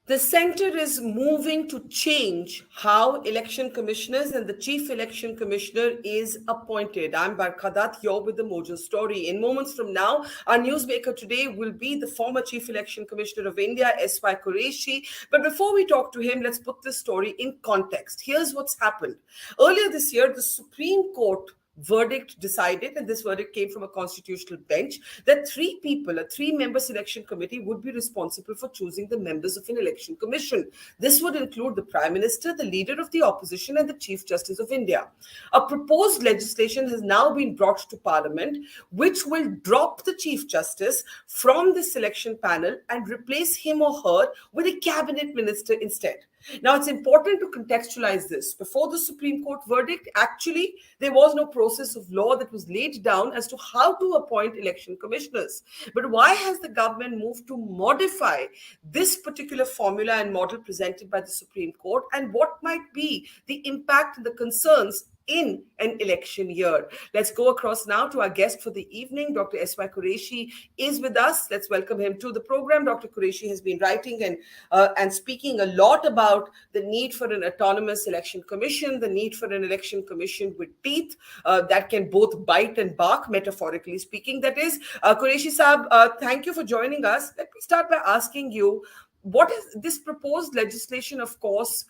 The center is moving to change how election commissioners and the chief election commissioner is appointed. I'm Barkha Dutt, you're with the Mojo story. In moments from now, our newsmaker today will be the former chief election commissioner of India, S.Y. Quraishi. But before we talk to him, let's put this story in context. Here's what's happened. Earlier this year, the Supreme Court verdict decided, and this verdict came from a constitutional bench, that three people, a three-member selection committee, would be responsible for choosing the members of an election commission. This would include the Prime Minister, the Leader of the Opposition, and the Chief Justice of India. A proposed legislation has now been brought to Parliament, which will drop the Chief Justice from the selection panel and replace him or her with a cabinet minister instead. Now, it's important to contextualize this. Before the Supreme Court verdict, actually, there was no process of law that was laid down as to how to appoint election commissioners. But why has the government moved to modify this particular formula and model presented by the Supreme Court? And what might be the impact and the concerns in an election year? Let's go across now to our guest for the evening. Dr. S.Y. Quraishi is with us. Let's welcome him to the program. Dr. Quraishi has been writing and speaking a lot about the need for an autonomous election commission, the need for an election commission with teeth that can both bite and bark, metaphorically speaking. That is, Quraishi Saab, thank you for joining us. Let me start by asking you, what is this proposed legislation, of course,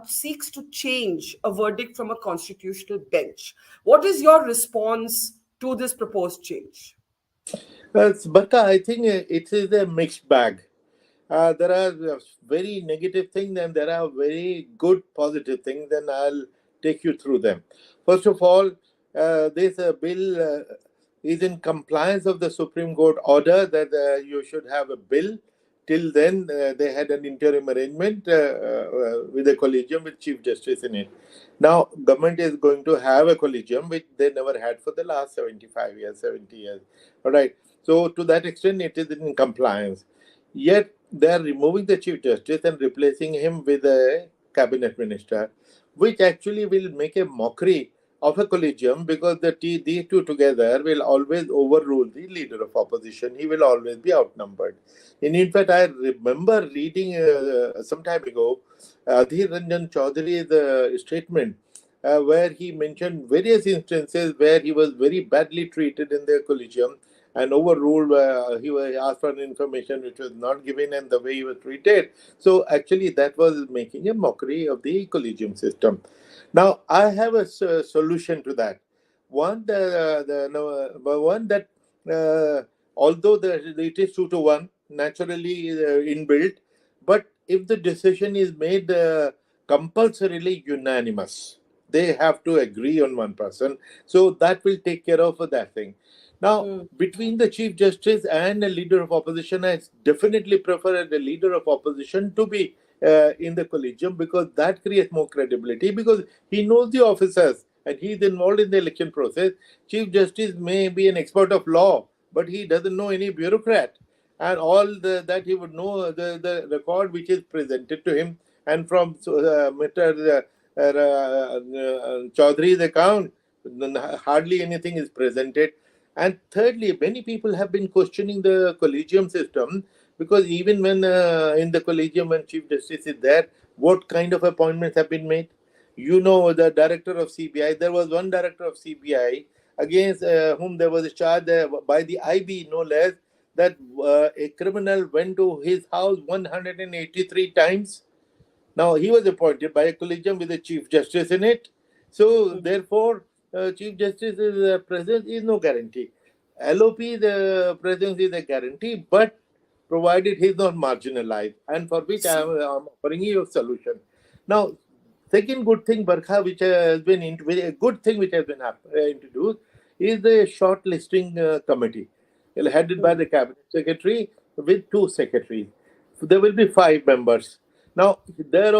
seeks to change a verdict from a constitutional bench. What is your response to this proposed change? Barkha, I think it is a mixed bag. There are very negative things and there are very good positive things, and I'll take you through them. First of all, this bill is in compliance of the Supreme Court order that you should have a bill. Till then, they had an interim arrangement with a collegium with Chief Justice in it. Now, government is going to have a collegium which they never had for the last 75 years, 70 years. All right. So, to that extent, it is in compliance. Yet, they are removing the Chief Justice and replacing him with a cabinet minister, which actually will make a mockery of a collegium, because these two together will always overrule the leader of opposition. He will always be outnumbered. And in fact, I remember reading some time ago Adhir Ranjan Chaudhary's statement where he mentioned various instances where he was very badly treated in the collegium and overruled. He was asked for information which was not given and the way he was treated. So actually that was making a mockery of the collegium system. Now, I have a solution to that. One that although it is 2-1, naturally inbuilt, but if the decision is made compulsorily unanimous, they have to agree on one person. So that will take care of that thing. Now, between the Chief Justice and a leader of opposition, I definitely prefer the leader of opposition to be in the collegium, because that creates more credibility, because he knows the officers and he is involved in the election process. Chief Justice may be an expert of law, but he doesn't know any bureaucrat. And all that he would know, the record which is presented to him, and from Mr. Chaudhary's account, hardly anything is presented. And thirdly, many people have been questioning the collegium system, because even when in the collegium, when Chief Justice is there, what kind of appointments have been made? You know, the director of CBI, there was one director of CBI against whom there was a charge by the IB, no less, that a criminal went to his house 183 times. Now, he was appointed by a collegium with a Chief Justice in it. So, therefore, Chief Justice's presence is no guarantee. LOP, the presence is a guarantee, but provided he is not marginalized, and for which I am offering you a solution. Now, second good thing, Barkha, which has been a good thing which has been introduced, is the shortlisting committee, headed by the cabinet secretary with 2 secretaries. So there will be 5 members. Now, they're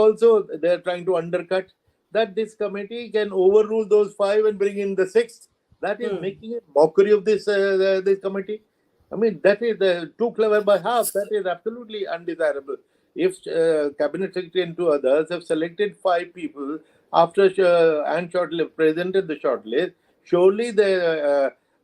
trying to undercut that this committee can overrule those 5 and bring in the 6th. That is making a mockery of this committee. I mean, that is too clever by half. That is absolutely undesirable. If cabinet secretary and 2 others have selected 5 people after and shortlist presented the shortlist, surely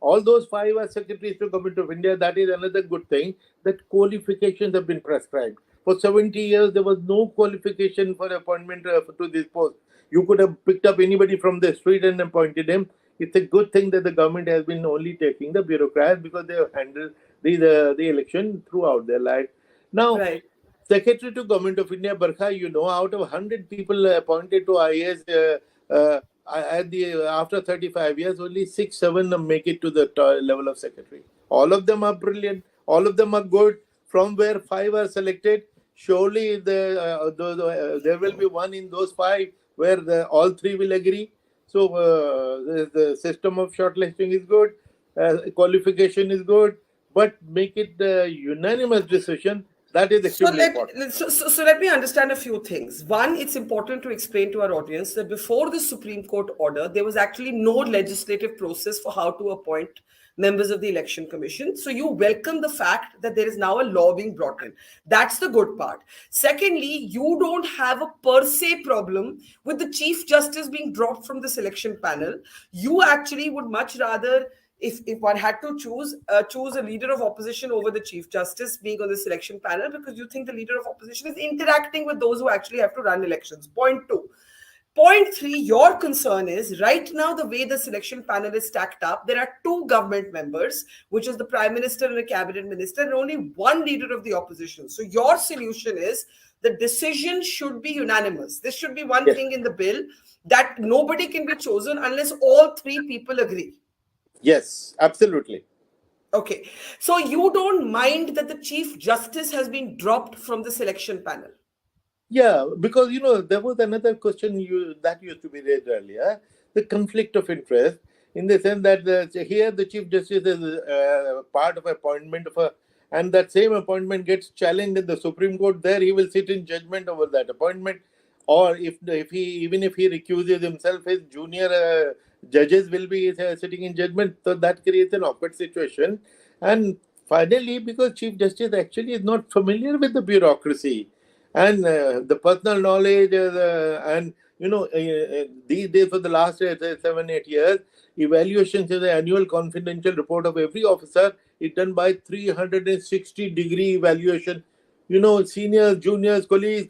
all those 5 are secretaries to Government of India. That is another good thing, that qualifications have been prescribed. For 70 years, there was no qualification for appointment to this post. You could have picked up anybody from the street and appointed him. It's a good thing that the government has been only taking the bureaucrats because they have handled the election throughout their life. Now, Right. Secretary to Government of India, Barkha, out of 100 people appointed to IAS after 35 years, only 6, 7 make it to the level of secretary. All of them are brilliant. All of them are good. From where 5 are selected, surely there will be one in those 5 where all 3 will agree. So the system of shortlisting is good, qualification is good, but make it a unanimous decision. That is So extremely let important. so let me understand a few things. One, it's important to explain to our audience that before the Supreme Court order, there was actually no legislative process for how to appoint members of the Election Commission. So you welcome the fact that there is now a law being brought in. That's the good part. Secondly, you don't have a per se problem with the Chief Justice being dropped from the selection panel. You actually would much rather, if one had to choose a leader of opposition over the Chief Justice being on the selection panel, because you think the leader of opposition is interacting with those who actually have to run elections. Point two. Point three, your concern is right now the way the selection panel is stacked up, there are 2 government members, which is the Prime Minister and a cabinet minister, and only one leader of the opposition. So your solution is the decision should be unanimous. This should be one Yes. thing in the bill, that nobody can be chosen unless all 3 people agree. Yes, absolutely. Okay. So you don't mind that the Chief Justice has been dropped from the selection panel? Yeah, because there was another question that used to be raised earlier, the conflict of interest, in the sense that here the Chief Justice is part of appointment of a, and that same appointment gets challenged in the Supreme Court. There he will sit in judgment over that appointment, or if he even if he recuses himself, his junior judges will be sitting in judgment. So that creates an awkward situation. And finally, because Chief Justice actually is not familiar with the bureaucracy and the personal knowledge, and these days for the last 7 8 years, evaluations is the annual confidential report of every officer is done by 360-degree evaluation. Seniors, juniors, colleagues,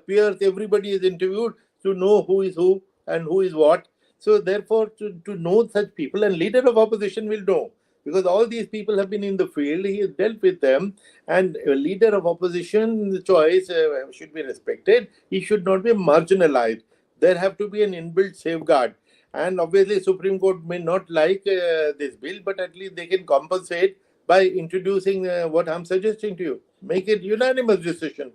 peers, everybody is interviewed to know who is who and who is what. So therefore, to know such people, and leader of opposition will know, because all these people have been in the field, he has dealt with them, and a leader of opposition choice should be respected. He should not be marginalized. There have to be an inbuilt safeguard. And obviously, Supreme Court may not like this bill, but at least they can compensate by introducing what I'm suggesting to you. Make it unanimous decision.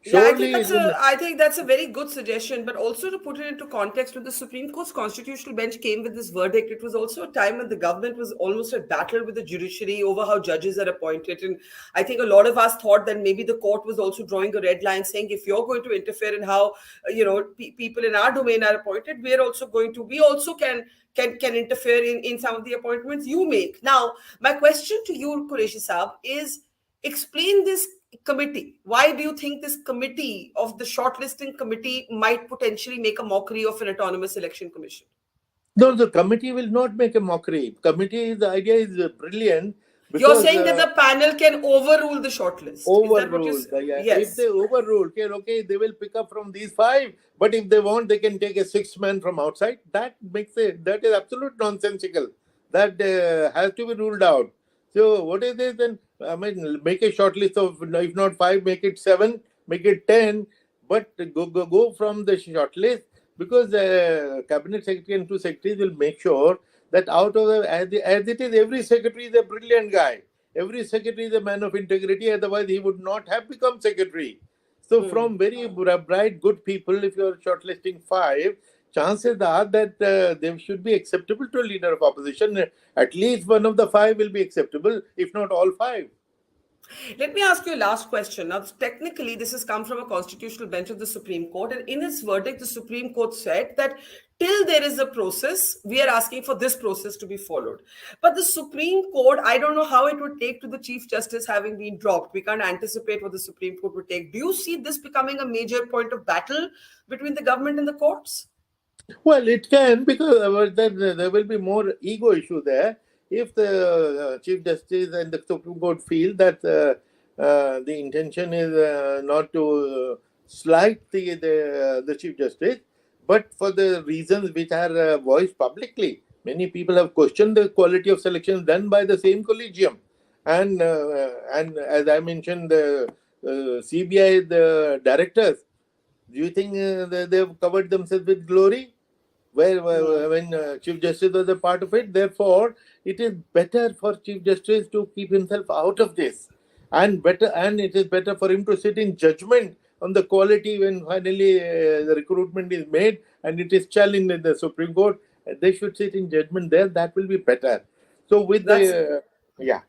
Yeah, Surely, I think that's a very good suggestion, but also to put it into context, when the Supreme Court's constitutional bench came with this verdict, it was also a time when the government was almost at battle with the judiciary over how judges are appointed. And I think a lot of us thought that maybe the court was also drawing a red line, saying if you're going to interfere in how people in our domain are appointed, we also can interfere in some of the appointments you make. Now, my question to you, Quraishi Saab, is explain this committee. Why do you think this committee of the shortlisting committee might potentially make a mockery of an autonomous election commission? no, the committee will not make a mockery. Committee, the idea is brilliant You're because saying that the panel can overrule the shortlist. Is that what you're overruled. saying? Yeah. If they Yes. overrule, okay, they will pick up from these 5. But if they want, they can take a 6th man from outside. That is absolute nonsensical. That has to be ruled out. So what is this then? I mean, make a short list of, if not 5, make it 7, make it 10, but go from the short list, because cabinet secretary and 2 secretaries will make sure that out of as it is, every secretary is a brilliant guy. Every secretary is a man of integrity, otherwise he would not have become secretary. So Hmm. from very bright, good people, if you are shortlisting 5, chances are that they should be acceptable to a leader of opposition. At least one of the 5 will be acceptable, if not all 5. Let me ask you a last question. Now, technically, this has come from a constitutional bench of the Supreme Court, and in its verdict, the Supreme Court said that till there is a process, we are asking for this process to be followed. But the Supreme Court, I don't know how it would take to the Chief Justice having been dropped. We can't anticipate what the Supreme Court would take. Do you see this becoming a major point of battle between the government and the courts? Well, it can, because then there will be more ego issue there. If the Chief Justice and the Supreme Court feel that the intention is not to slight the Chief Justice, but for the reasons which are voiced publicly. Many people have questioned the quality of selections done by the same collegium, and as I mentioned, the CBI, the directors. Do you think they've covered themselves with glory? Hmm. When Chief Justice was a part of it. Therefore, it is better for Chief Justice to keep himself out of this, and it is better for him to sit in judgment on the quality when finally the recruitment is made and it is challenged in the Supreme Court. They should sit in judgment there. That will be better. So with That's the yeah.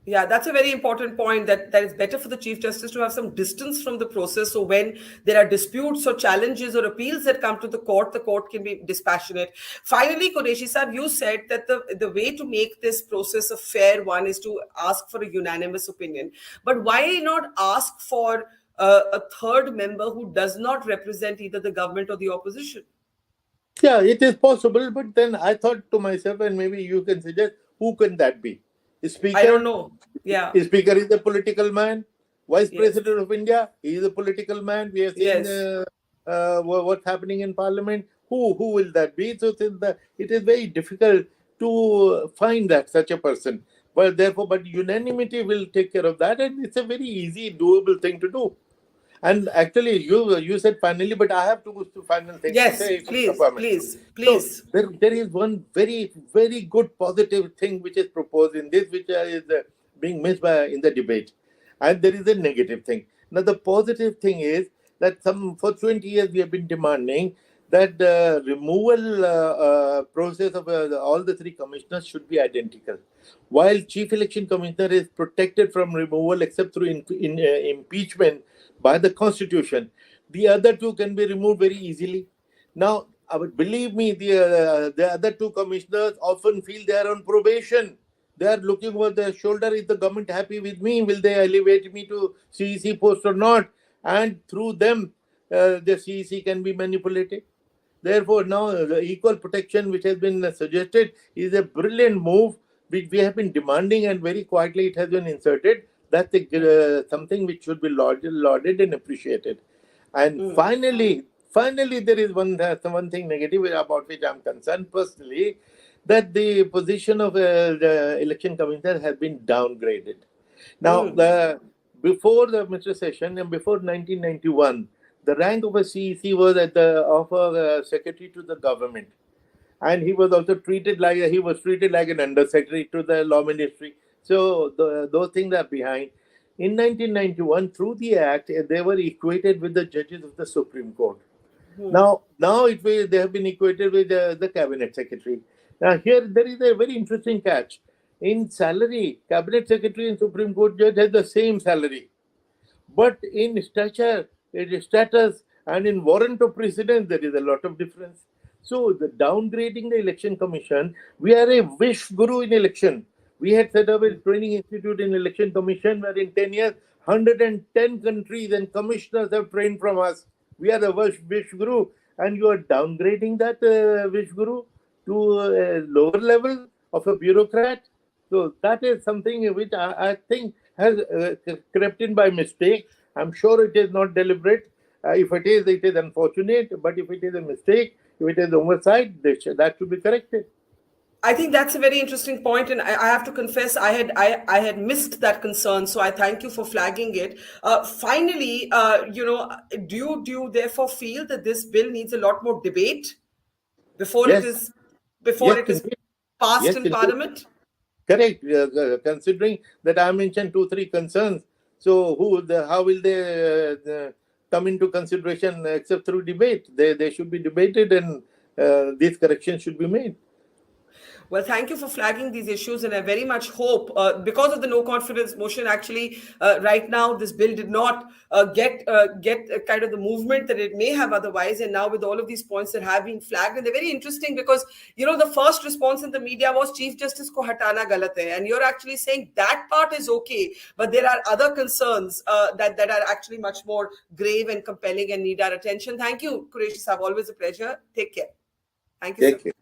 Yeah, that's a very important point, that it's better for the Chief Justice to have some distance from the process. So when there are disputes or challenges or appeals that come to the court can be dispassionate. Finally, Qureshi Sahib, you said that the way to make this process a fair one is to ask for a unanimous opinion. But why not ask for a third member who does not represent either the government or the opposition? Yeah, it is possible, but then I thought to myself, and maybe you can suggest, who can that be? I don't Speaker? know. Yeah. Speaker is a political man. Vice Yes. President of India, he is a political man. We are seeing Yes. what's happening in Parliament. Who will that be? So it is very difficult to find that such a person. But therefore, but unanimity will take care of that, and it's a very easy, doable thing to do. And actually, you said finally, but I have two final things to Yes. say, if you Please. permit. Please. So Please. there is one very, very good positive thing which is proposed in this, which is being missed in the debate. And there is a negative thing. Now, the positive thing is that for 20 years we have been demanding that the removal process of all the three commissioners should be identical. While Chief Election Commissioner is protected from removal except through impeachment by the Constitution, the other two can be removed very easily. Now, believe me, the other two commissioners often feel they are on probation. They are looking over their shoulder. Is the government happy with me? Will they elevate me to CEC post or not? And through them, the CEC can be manipulated. Therefore, now the equal protection which has been suggested is a brilliant move which we have been demanding, and very quietly it has been inserted. That's something which should be lauded and appreciated. And finally, there is one thing negative about which I'm concerned personally, that the position of the election commissioner has been downgraded. Now, before the Mr. Session and before 1991, the rank of a CEC was at the of a secretary to the government, and he was also treated like an undersecretary to the law ministry. So those things are behind. In 1991, through the act, they were equated with the judges of the Supreme Court. Now they have been equated with the cabinet secretary. Now here there is a very interesting catch. In salary, cabinet secretary and Supreme Court judge has the same salary, but in status and in warrant of precedence, there is a lot of difference. So, the downgrading the election commission, we are a wish guru in election. We had set up a training institute in election commission where in 10 years, 110 countries and commissioners have trained from us. We are the wish guru, and you are downgrading that wish guru to a lower level of a bureaucrat. So that is something which I think has crept in by mistake. I'm sure it is not deliberate. If it is unfortunate. But if it is a mistake, if it is oversight, that should be corrected. I think that's a very interesting point, and I have to confess I had missed that concern. So I thank you for flagging it. Finally, do you therefore feel that this bill needs a lot more debate before it Yes, is before yes, it is indeed. passed Yes, in indeed. Parliament? Correct. Considering that I mentioned two, three concerns, so how will they come into consideration except through debate? They should be debated, and these corrections should be made. Well, thank you for flagging these issues, and I very much hope, because of the no confidence motion, actually, right now this bill did not get kind of the movement that it may have otherwise. And now with all of these points that have been flagged, and they're very interesting because the first response in the media was Chief Justice ko hatana galat hai, and you're actually saying that part is okay, but there are other concerns that are actually much more grave and compelling and need our attention. Thank you, Quraishi Sahab. Always a pleasure. Take care. Thank you, Thank sir. you.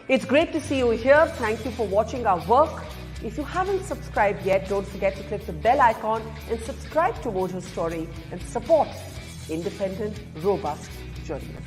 It's great to see you here. Thank you for watching our work. If you haven't subscribed yet, don't forget to click the bell icon and subscribe to Mojo Story and support independent, robust journalism.